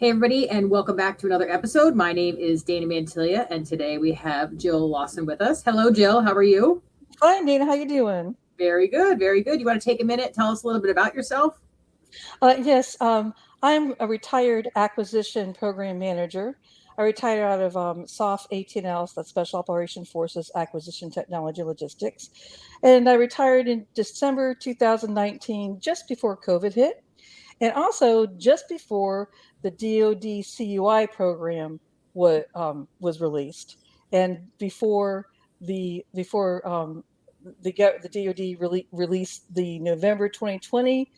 Hey, everybody, and welcome back to another episode. My name is Dana Mantilia, and today we have Jill Lawson with us. Hello, Jill. How are you? Fine, Dana. How you doing? Very good, very good. You want to take a minute, tell us a little bit about yourself? Yes, I'm a retired acquisition program manager. I retired out of SOF 18L, that's Special Operation Forces Acquisition Technology Logistics, and I retired in December 2019, just before COVID hit, and also just before the DoD CUI program was released, and before the DoD released the November 2020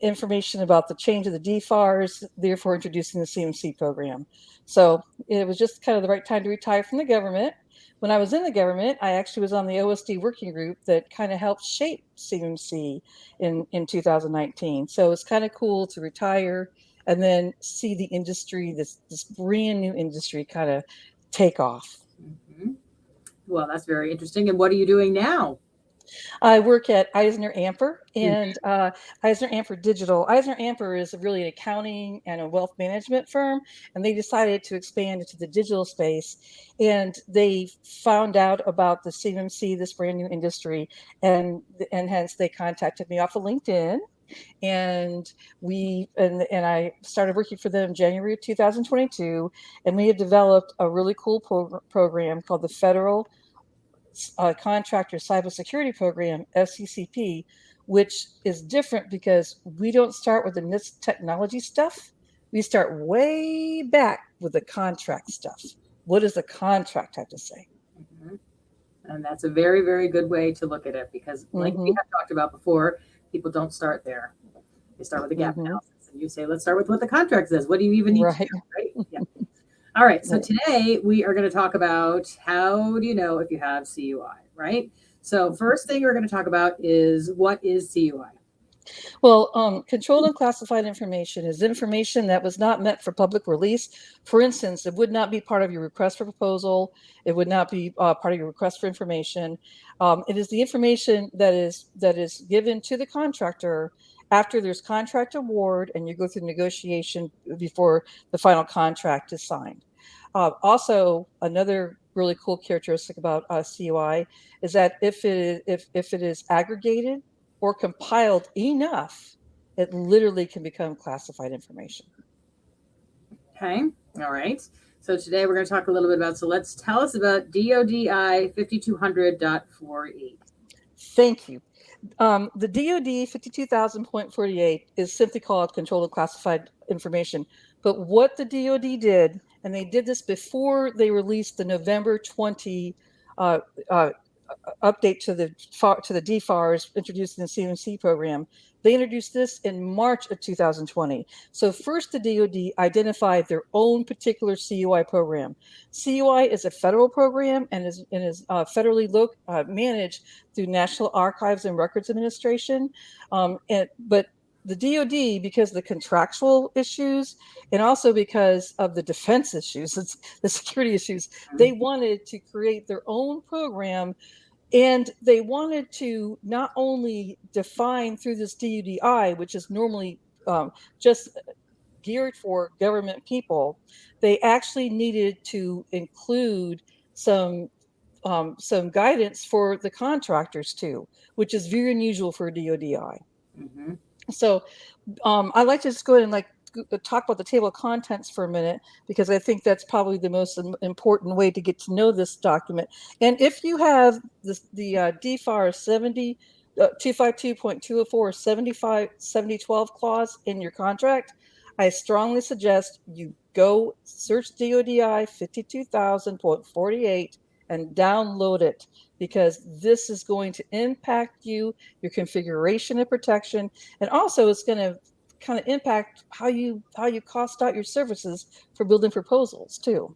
information about the change of the DFARS, therefore introducing the CMC program. So it was just kind of the right time to retire from the government. When I was in the government, I actually was on the OSD working group that kind of helped shape CMC in 2019. So it's kind of cool to retire and then see the industry, this brand new industry, kind of take off. hmm Well, that's very interesting. And what are you doing now? I work at Eisner Amper and Eisner Amper Digital. Eisner Amper is really an accounting and a wealth management firm, and they decided to expand into the digital space. And they found out about the CMMC, this brand new industry, and hence they contacted me off of LinkedIn. And I started working for them January of 2022, and we have developed a really cool program called the Federal Contractor Cybersecurity Program, FCCP, which is different because we don't start with the NIST technology stuff. We start way back with the contract stuff. What does the contract have to say? Mhm. And that's a very, very good way to look at it because, like we Mm-hmm. have talked about before, people don't start there. They start with a gap Mm-hmm. analysis. And you say, let's start with what the contract says. What do you even need to Right. do? Right? Yeah. All right. So Right. today we are going to talk about how do you know if you have CUI, right? So, first thing we're going to talk about is what is CUI? Well, controlled unclassified information is information that was not meant for public release. For instance, it would not be part of your request for proposal. It would not be part of your request for information. It is the information that is given to the contractor after there's contract award and you go through negotiation before the final contract is signed. Also, another really cool characteristic about CUI is that if it is aggregated or compiled enough, it literally can become classified information. Okay. All right. So today we're going to talk a little bit about, so let's tell us about DODI 5200.48. Thank you. The DoD 52,000.48 is simply called controlled classified information. But what the DoD did, and they did this before they released the November 20 uh, uh, update to the DFARS introducing the CMC program. They introduced this in March of 2020. So first, the DoD identified their own particular CUI program. CUI is a federal program and is federally managed through National Archives and Records Administration. But the DoD, because of the contractual issues and also because of the defense issues, the security issues, they wanted to create their own program, and they wanted to not only define through this DUDI, which is normally just geared for government people, they actually needed to include some some guidance for the contractors too, which is very unusual for DODI. Mm-hmm. So I'd like to just go ahead and talk about the table of contents for a minute because I think that's probably the most important way to get to know this document. And if you have the DFAR 252.204 7012 clause in your contract, I strongly suggest you go search DODI 52,000.48 and download it because this is going to impact you, your configuration and protection, and also it's going to kind of impact how you cost out your services for building proposals too.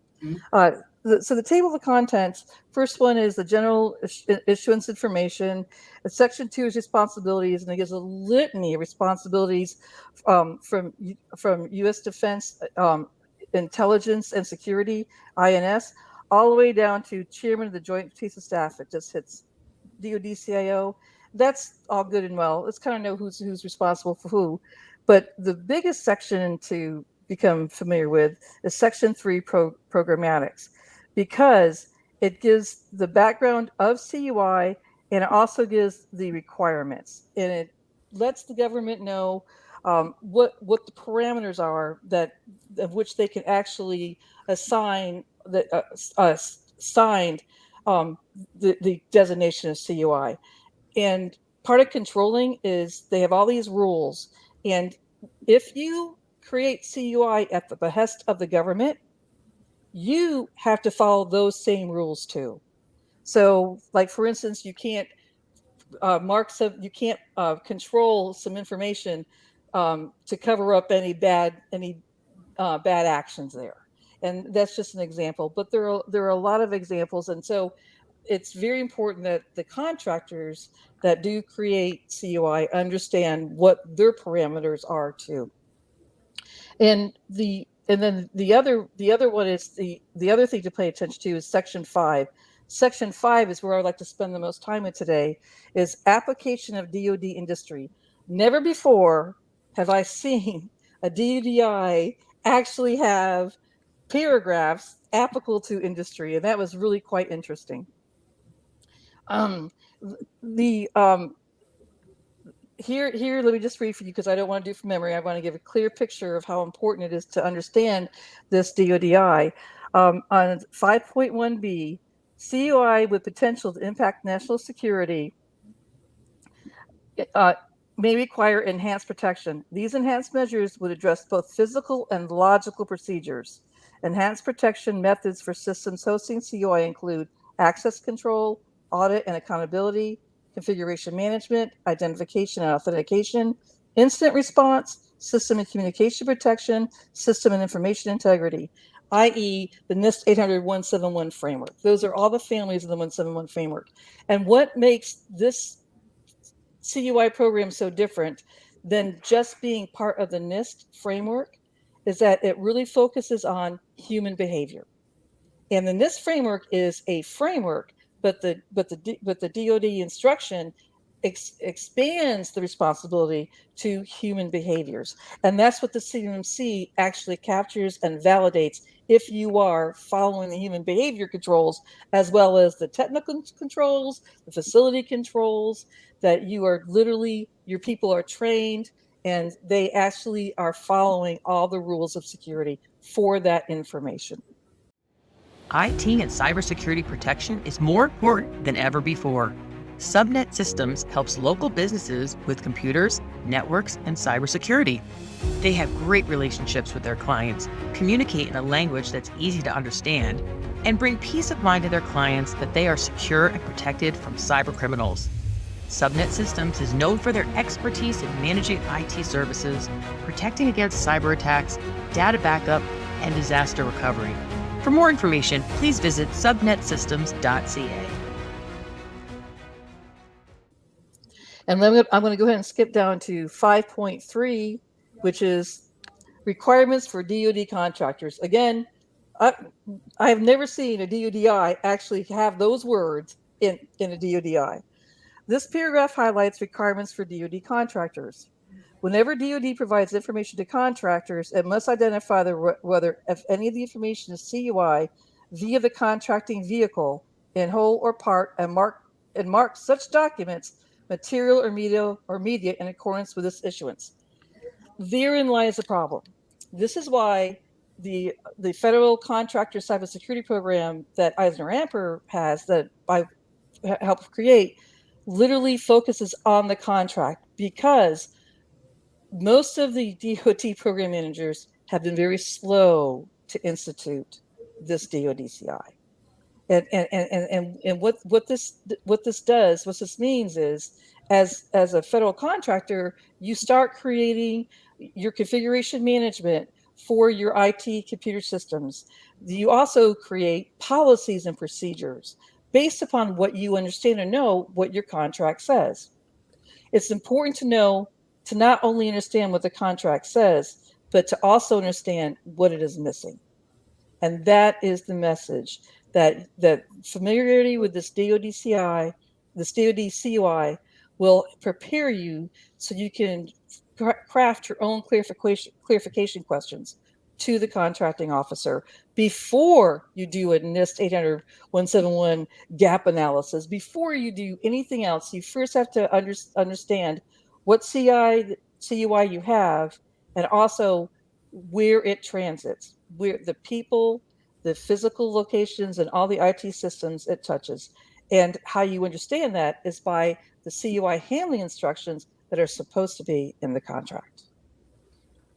Uh, so the table of contents, first one is the general issuance information. Section 2 is responsibilities, and it gives a litany of responsibilities from U.S. Defense Intelligence and Security (INS) all the way down to Chairman of the Joint Chiefs of Staff. It just hits DoD CIO. That's all good and well. Let's kind of know who's responsible for who. But the biggest section to become familiar with is Section 3 programmatics, because it gives the background of CUI and it also gives the requirements, and it lets the government know what the parameters are that of which they can actually assign signed the designation of CUI. And part of controlling is they have all these rules, and if you create CUI at the behest of the government, you have to follow those same rules too. So, like for instance, you can't you can't control some information to cover up any bad actions there. And that's just an example, but there are a lot of examples, and so it's very important that the contractors that do create CUI understand what their parameters are too. And then the other one is the other thing to pay attention to is Section 5. Section 5 is where I'd like to spend the most time in today, is application of DoD industry. Never before have I seen a DoDI actually have paragraphs applicable to industry, and that was really quite interesting. The Here, let me just read for you because I don't want to do from memory. I want to give a clear picture of how important it is to understand this DoDI. On 5.1b, CUI with potential to impact national security may require enhanced protection. These enhanced measures would address both physical and logical procedures. Enhanced protection methods for systems hosting CUI include access control, audit and accountability, configuration management, identification and authentication, incident response, system and communication protection, system and information integrity, i.e. the NIST 800-171 framework. Those are all the families of the 171 framework. And what makes this CUI program so different than just being part of the NIST framework is that it really focuses on human behavior. And the NIST framework is a framework, but the DoD instruction expands the responsibility to human behaviors. And that's what the CMMC actually captures and validates if you are following the human behavior controls, as well as the technical controls, the facility controls, that you are literally, your people are trained and they actually are following all the rules of security for that information. IT and cybersecurity protection is more important than ever before. Subnet Systems helps local businesses with computers, networks, and cybersecurity. They have great relationships with their clients, communicate in a language that's easy to understand, and bring peace of mind to their clients that they are secure and protected from cyber criminals. Subnet Systems is known for their expertise in managing IT services, protecting against cyber attacks, data backup, and disaster recovery. For more information, please visit subnetsystems.ca. And then I'm going to go ahead and skip down to 5.3, which is requirements for DoD contractors. Again, I have never seen a DoDI actually have those words in a DoDI. This paragraph highlights requirements for DoD contractors. Whenever DoD provides information to contractors, it must identify whether if any of the information is CUI via the contracting vehicle in whole or part, and mark such documents material or media in accordance with this issuance. Therein lies the problem. This is why the federal contractor cybersecurity program that Eisner-Amper has, that I helped create, literally focuses on the contract, because most of the DoD program managers have been very slow to institute this DoDCI. And what this means is, as a federal contractor, you start creating your configuration management for your IT computer systems. You also create policies and procedures based upon what you understand and know what your contract says. It's important to know, to not only understand what the contract says, but to also understand what it is missing. And that is the message, that familiarity with this DoDCI, this DoD CUI, will prepare you so you can craft your own clarification questions. to the contracting officer before you do a NIST 800-171 gap analysis. Before you do anything else, you first have to understand what CUI you have, and also where it transits, where the people, the physical locations, and all the IT systems it touches. And how you understand that is by the CUI handling instructions that are supposed to be in the contract.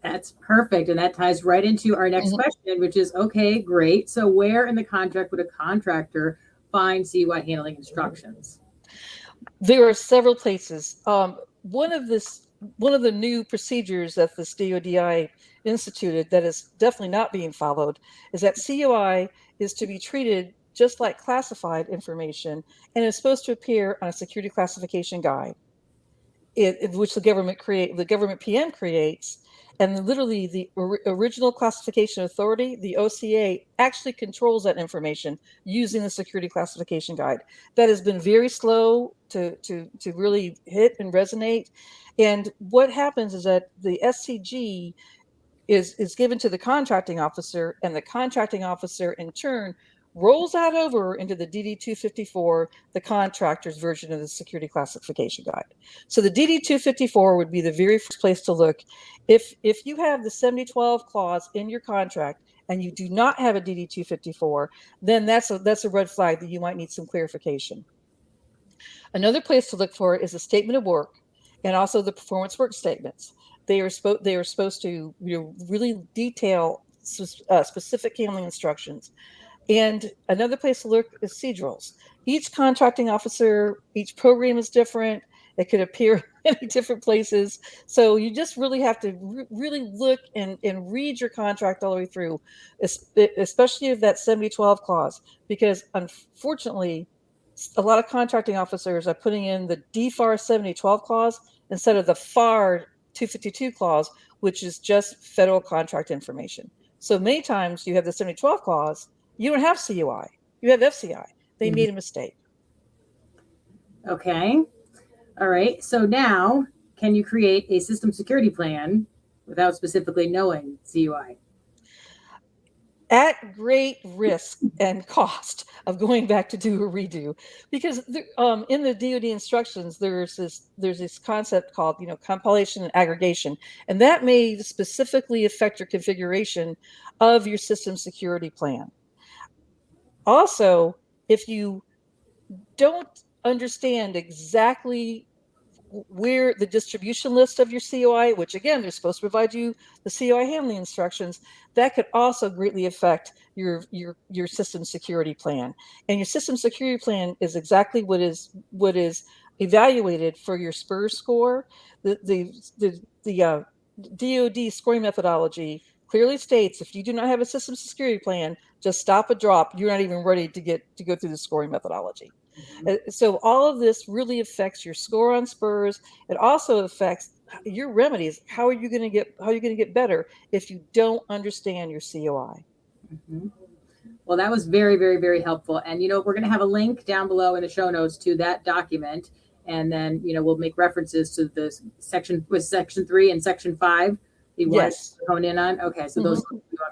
That's perfect. And that ties right into our next question, which is, okay, great. So where in the contract would a contractor find CUI handling instructions? There are several places. One of the new procedures that this DoDI instituted that is definitely not being followed is that CUI is to be treated just like classified information and is supposed to appear on a security classification guide, which the government PM creates. And literally the original classification authority, the OCA, actually controls that information using the security classification guide. That has been very slow to really hit and resonate. And what happens is that the SCG is given to the contracting officer, and the contracting officer in turn rolls that over into the DD 254, the contractor's version of the security classification guide. So the DD 254 would be the very first place to look. If you have the 7012 clause in your contract and you do not have a DD 254, then that's a red flag that you might need some clarification. Another place to look for is a statement of work and also the performance work statements. They are supposed to really detail specific handling instructions. And another place to look is procedurals. Each contracting officer, each program is different. It could appear in different places. So you just really have to really look and read your contract all the way through, especially if that 7012 clause, because unfortunately, a lot of contracting officers are putting in the DFAR 7012 clause instead of the FAR 252 clause, which is just federal contract information. So many times you have the 7012 clause, you don't have CUI, you have FCI. They made a mistake. Okay. All right. So now, can you create a system security plan without specifically knowing CUI? At great risk and cost of going back to do a redo, because in the DoD instructions there's this concept called compilation and aggregation, and that may specifically affect your configuration of your system security plan. Also, if you don't understand exactly where the distribution list of your CUI, which again, they're supposed to provide you the CUI handling instructions, that could also greatly affect your system security plan. And your system security plan is exactly what is evaluated for your SPURS score. The DoD scoring methodology clearly states if you do not have a system security plan, just stop a drop. You're not even ready to go through the scoring methodology. So all of this really affects your score on SPURS. It also affects your remedies. How are you going to get better if you don't understand your CUI? Mm-hmm. Well, that was very, very, very helpful. And we're going to have a link down below in the show notes to that document, and then we'll make references to the section 3 and section 5. You want to hone in on? Okay, so those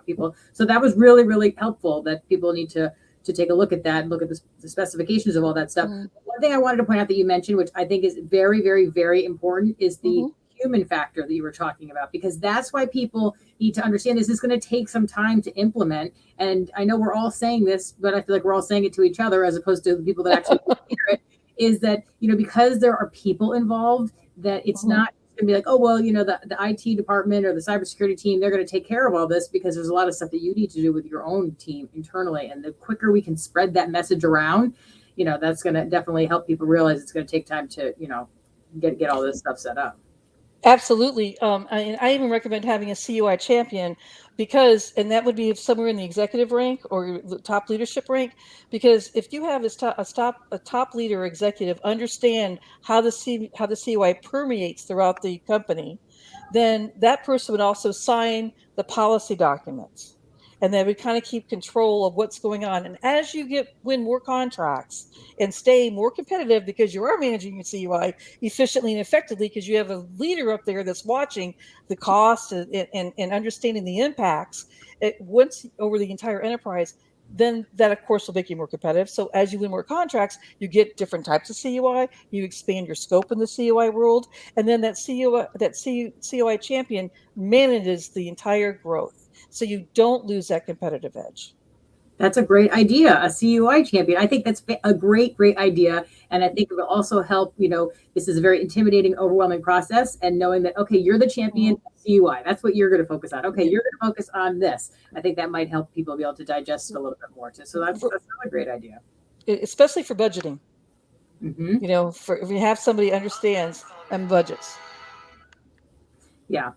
people. So that was really, really helpful. That people need to take a look at that and look at the specifications of all that stuff. One thing I wanted to point out that you mentioned, which I think is very, very, very important, is the human factor that you were talking about, because that's why people need to understand this is going to take some time to implement. And I know we're all saying this, but I feel like we're all saying it to each other as opposed to the people that actually hear it, is that, because there are people involved, that it's not going to be like, oh, well, the IT department or the cybersecurity team, they're going to take care of all this, because there's a lot of stuff that you need to do with your own team internally. And the quicker we can spread that message around, that's going to definitely help people realize it's going to take time to, get all this stuff set up. Absolutely. I even recommend having a CUI champion, and that would be somewhere in the executive rank or the top leadership rank, because if you have a top leader or executive understand how the CUI permeates throughout the company, then that person would also sign the policy documents. and then we kind of keep control of what's going on. And as you win more contracts and stay more competitive because you are managing your CUI efficiently and effectively, because you have a leader up there that's watching the costs and understanding the impacts once over the entire enterprise, then that of course will make you more competitive. So as you win more contracts, you get different types of CUI, you expand your scope in the CUI world, and then that CUI champion manages the entire growth, so you don't lose that competitive edge. That's a great idea, a CUI champion. I think that's a great, great idea. And I think it will also help, this is a very intimidating, overwhelming process. And knowing that, okay, you're the champion of CUI. That's what you're going to focus on. Okay, you're going to focus on this. I think that might help people be able to digest it a little bit more too. So that's a great idea. Especially for budgeting. Mm-hmm. If you have somebody who understands and budgets. Yeah.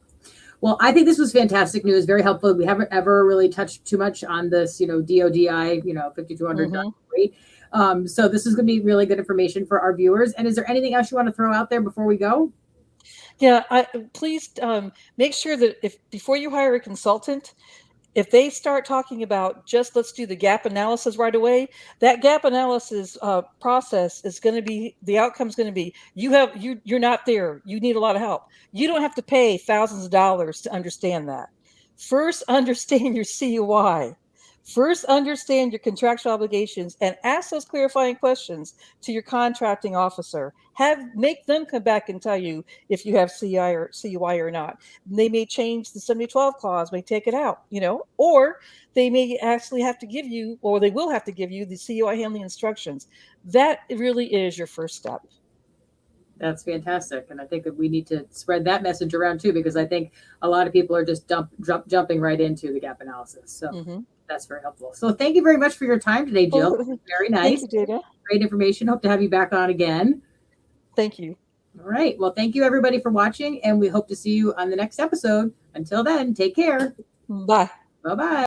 Well, I think this was fantastic news, very helpful. We haven't ever really touched too much on this, DoDI, 5200. So this is going to be really good information for our viewers. And is there anything else you want to throw out there before we go? Yeah, please make sure that before you hire a consultant, if they start talking about just let's do the gap analysis right away, that gap analysis process is going to be, the outcome is going to be, you're not there. You need a lot of help. You don't have to pay thousands of dollars to understand that. First, understand your CUI. First, understand your contractual obligations and ask those clarifying questions to your contracting officer. Make them come back and tell you if you have CUI or not. They may change the 7012 clause, may take it out, or they may actually have to give you, or they will have to give you the CUI handling instructions. That really is your first step. That's fantastic. And I think that we need to spread that message around too, because I think a lot of people are just jumping right into the gap analysis. So that's very helpful. So thank you very much for your time today, Jill. Very nice. Thank you, Dana. Great information. Hope to have you back on again. Thank you. All right. Well, thank you everybody for watching, and we hope to see you on the next episode. Until then, take care. Bye. Bye-bye.